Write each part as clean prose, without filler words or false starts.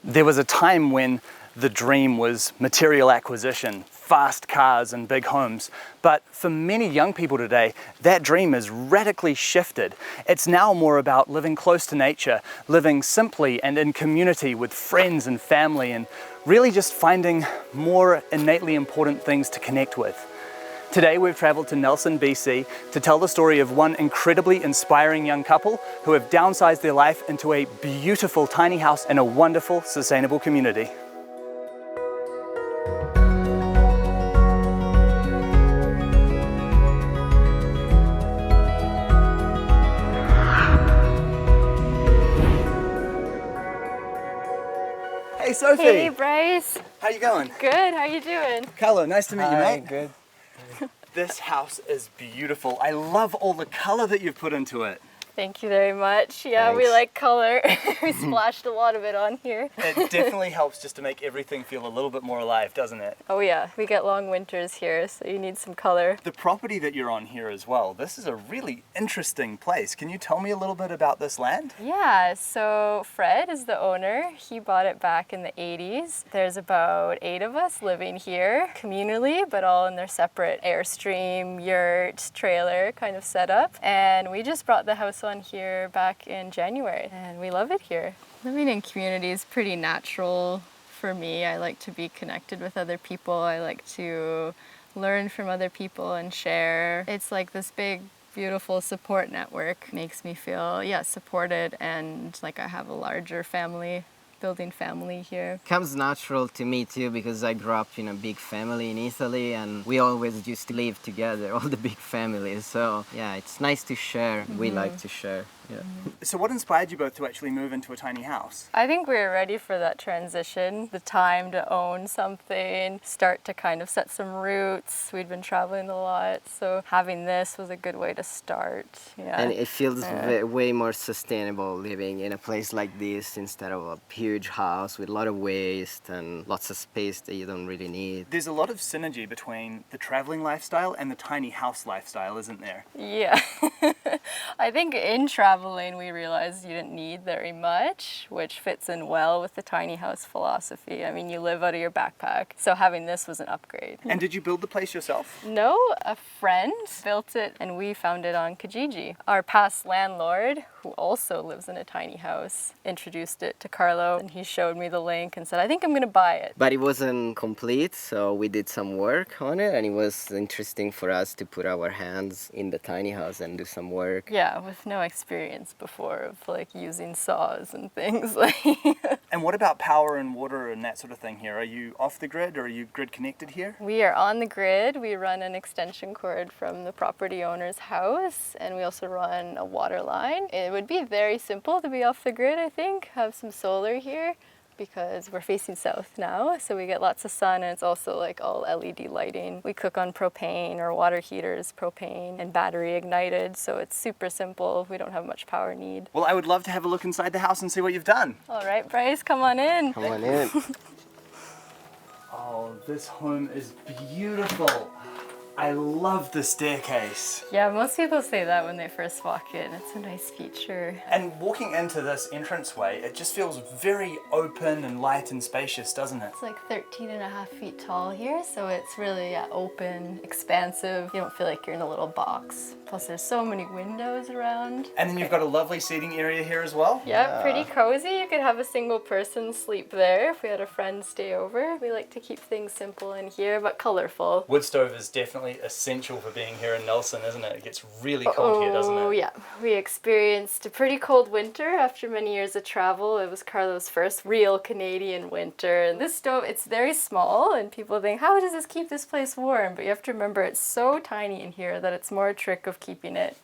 There was a time when the dream was material acquisition, fast cars and big homes. But for many young people today, that dream has radically shifted. It's now more about living close to nature, living simply and in community with friends and family, and really just finding more innately important things to connect with. Today we've traveled to Nelson, BC to tell the story of one incredibly inspiring young couple who have downsized their life into a beautiful tiny house in a wonderful, sustainable community. Hey Sophie! Hey Bryce! How you going? Good, how you doing? Carlo, nice to meet you, mate. Good. This house is beautiful. I love all the color that you've put into it. Thank you very much. Yeah, we Thanks. like color. We splashed a lot of it on here. It definitely helps just to make everything feel a little bit more alive, doesn't it? Oh yeah, we get long winters here, so you need some color. The property that you're on here as well, this is a really interesting place. Can you tell me a little bit about this land? Yeah, so Fred is the owner. He bought it back in the 80s. There's about 8 of us living here communally, but all in their separate Airstream, yurt, trailer kind of setup. And we just brought the house on here back in January, and we love it here. Living in community is pretty natural for me. I like to be connected with other people. I like to learn from other people and share. It's like this big, beautiful support network. Makes me feel, supported and like I have a larger family, building family here. Comes natural to me too because I grew up in a big family in Italy and we always used to live together, all the big families. So yeah, it's nice to share. We like to share. Yeah. So what inspired you both to actually move into a tiny house? I think we were ready for that transition, the time to own something, start to kind of set some roots. We'd been traveling a lot, so having this was a good way to start. Yeah. And it feels way more sustainable living in a place like this instead of a huge house with a lot of waste and lots of space that you don't really need. There's a lot of synergy between the traveling lifestyle and the tiny house lifestyle, isn't there? Yeah. I think in traveling we realized you didn't need very much, which fits in well with the tiny house philosophy. I mean, you live out of your backpack, so having this was an upgrade. And did you build the place yourself? No, a friend built it and we found it on Kijiji. Our past landlord, who also lives in a tiny house, introduced it to Carlo and he showed me the link and said, I think I'm gonna buy it. But it wasn't complete, so we did some work on it and it was interesting for us to put our hands in the tiny house and do some work. Yeah, with no experience before of like using saws and things like. And what about power and water and that sort of thing here? Are you off the grid or are you grid connected here? We are on the grid. We run an extension cord from the property owner's house and we also run a water line. It would be very simple to be off the grid, I think, have some solar here because we're facing south now, so we get lots of sun and it's also like all LED lighting. We cook on propane or water heaters, propane and battery ignited, so it's super simple. We don't have much power need. Well, I would love to have a look inside the house and see what you've done. All right, Bryce, come on in. Come on in. Oh, this home is beautiful. I love the staircase. Yeah, most people say that when they first walk in. It's a nice feature. And walking into this entranceway, it just feels very open and light and spacious, doesn't it? It's like 13 and a half feet tall here, so it's really open, expansive. You don't feel like you're in a little box. Plus there's so many windows around. And then you've got a lovely seating area here as well. Yeah, pretty cozy. You could have a single person sleep there if we had a friend stay over. We like to keep things simple in here, but colorful. Wood stove is definitely essential for being here in Nelson, isn't it? It gets really cold here, doesn't it? Oh yeah, we experienced a pretty cold winter after many years of travel. It was Carlo's first real Canadian winter. And this stove, it's very small and people think, how does this keep this place warm? But you have to remember it's so tiny in here that it's more a trick of keeping it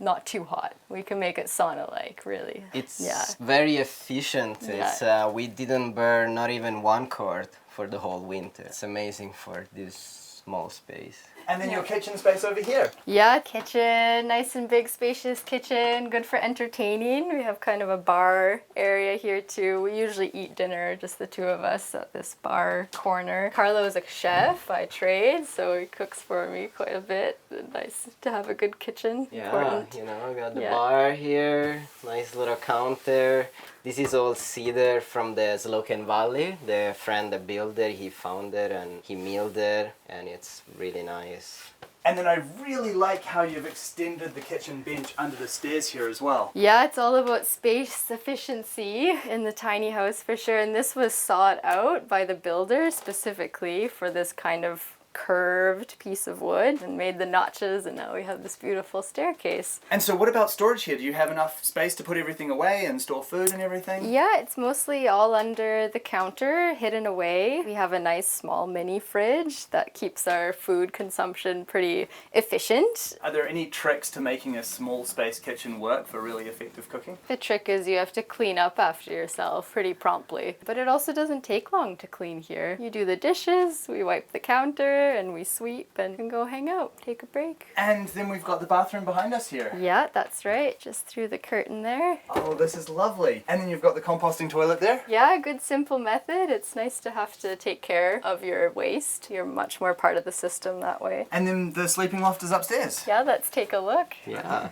not too hot. We can make it sauna-like, really. It's very efficient. It's, we didn't burn not even 1 quart for the whole winter. It's amazing for this small space. And then your kitchen space over here. Yeah, kitchen, nice and big, spacious kitchen, good for entertaining. We have kind of a bar area here too. We usually eat dinner, just the two of us at this bar corner. Carlo is a chef by trade, so he cooks for me quite a bit. Nice to have a good kitchen. Yeah, Important. you know, got the Yeah. bar here, nice little counter. This is all cedar from the Slocan Valley. The friend that built it, he found it and he milled it, and it's really nice. And then I really like how you've extended the kitchen bench under the stairs here as well. Yeah, it's all about space efficiency in the tiny house for sure. And this was sought out by the builder specifically for this kind of curved piece of wood and made the notches, and now we have this beautiful staircase. And so what about storage here? Do you have enough space to put everything away and store food and everything? Yeah, it's mostly all under the counter, hidden away. We have a nice small mini fridge that keeps our food consumption pretty efficient. Are there any tricks to making a small space kitchen work for really effective cooking? The trick is you have to clean up after yourself pretty promptly. But it also doesn't take long to clean here. You do the dishes, we wipe the counter, and we sweep and can go hang out, take a break. And then we've got the bathroom behind us here. Yeah, that's right. Just through the curtain there. Oh, this is lovely. And then you've got the composting toilet there. Yeah, good simple method. It's nice to have to take care of your waste. You're much more part of the system that way. And then the sleeping loft is upstairs. Yeah, let's take a look. Yeah.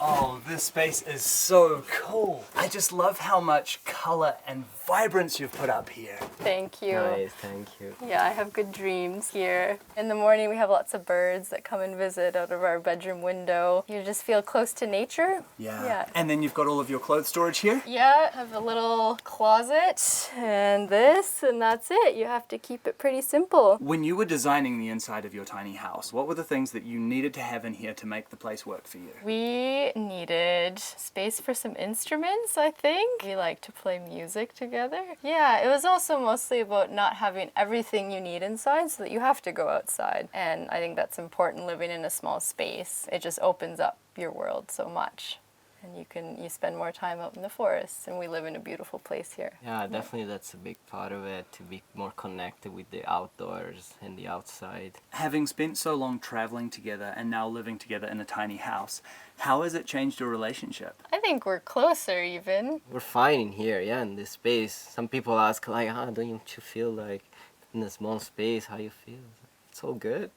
Oh, this space is so cool. I just love how much color and vibrance you've put up here. Thank you. Nice, thank you. Yeah, I have good dreams here. In the morning, we have lots of birds that come and visit out of our bedroom window. You just feel close to nature. Yeah. And then you've got all of your clothes storage here. Yeah, I have a little closet and this, and that's it. You have to keep it pretty simple. When you were designing the inside of your tiny house, what were the things that you needed to have in here to make the place work for you? We needed space for some instruments, I think. We like to play music together. Yeah, it was also mostly about not having everything you need inside so that you have to go outside. And I think that's important living in a small space. It just opens up your world so much. And you spend more time out in the forests, and we live in a beautiful place here. Yeah, definitely that's a big part of it, to be more connected with the outdoors and the outside. Having spent so long traveling together and now living together in a tiny house, how has it changed your relationship? I think we're closer even. We're fine in here, yeah, in this space. Some people ask like, don't you feel like in a small space, how you feel? It's all good,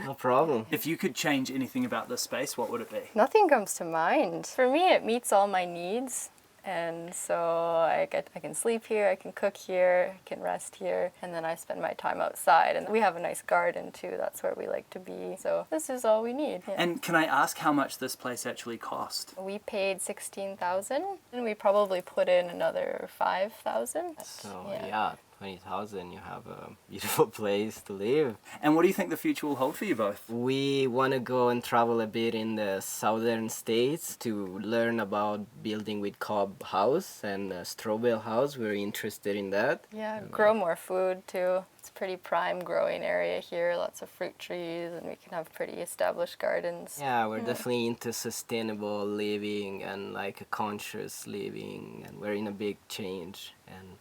no problem. If you could change anything about this space, what would it be? Nothing comes to mind. For me, it meets all my needs. And so I can sleep here, I can cook here, I can rest here, and then I spend my time outside. And we have a nice garden too, that's where we like to be. So this is all we need. Yeah. And can I ask how much this place actually cost? We paid $16,000, and we probably put in another $5,000. So yeah, 20,000, you have a beautiful place to live. And what do you think the future will hold for you both? We want to go and travel a bit in the southern states to learn about building with cob house and straw bale house. We're interested in that. Yeah, grow more food too. It's a pretty prime growing area here, lots of fruit trees, and we can have pretty established gardens. Yeah, we're definitely into sustainable living and like a conscious living, and we're in a big change. And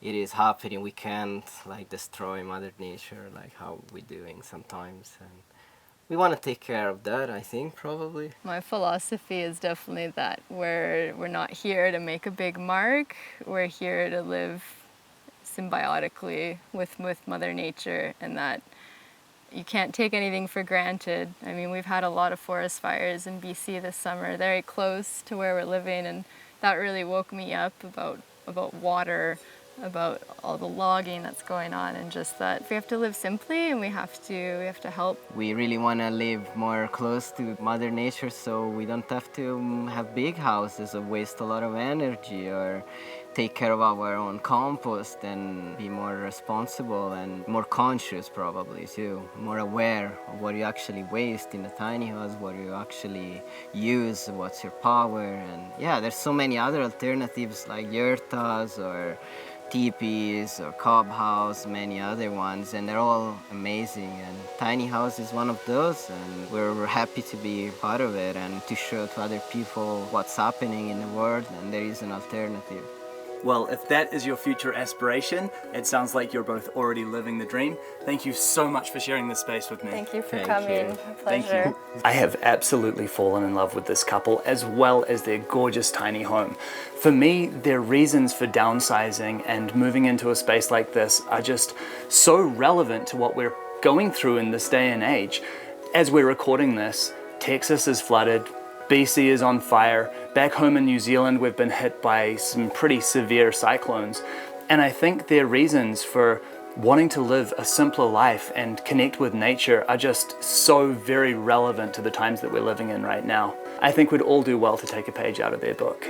it is happening. We can't like destroy Mother Nature like how we're doing sometimes, and we want to take care of that, I think, probably. My philosophy is definitely that we're not here to make a big mark. We're here to live symbiotically with Mother Nature, and that you can't take anything for granted. I mean, we've had a lot of forest fires in BC this summer, very close to where we're living, and that really woke me up about water, about all the logging that's going on, and just that we have to live simply and we have to help. We really want to live more close to Mother Nature, so we don't have to have big houses or waste a lot of energy, or take care of our own compost and be more responsible and more conscious probably too, more aware of what you actually waste in a tiny house, what you actually use, what's your power. And yeah, there's so many other alternatives like yurtas or teepees or cob house, many other ones, and they're all amazing, and tiny house is one of those, and we're happy to be part of it and to show to other people what's happening in the world, and there is an alternative. Well, if that is your future aspiration, it sounds like you're both already living the dream. Thank you so much for sharing this space with me. Thank you for Thank coming. you. A Thank pleasure. you. I have absolutely fallen in love with this couple as well as their gorgeous tiny home. For me, their reasons for downsizing and moving into a space like this are just so relevant to what we're going through in this day and age. As we're recording this, Texas is flooded, BC is on fire. Back home in New Zealand, we've been hit by some pretty severe cyclones. And I think their reasons for wanting to live a simpler life and connect with nature are just so very relevant to the times that we're living in right now. I think we'd all do well to take a page out of their book.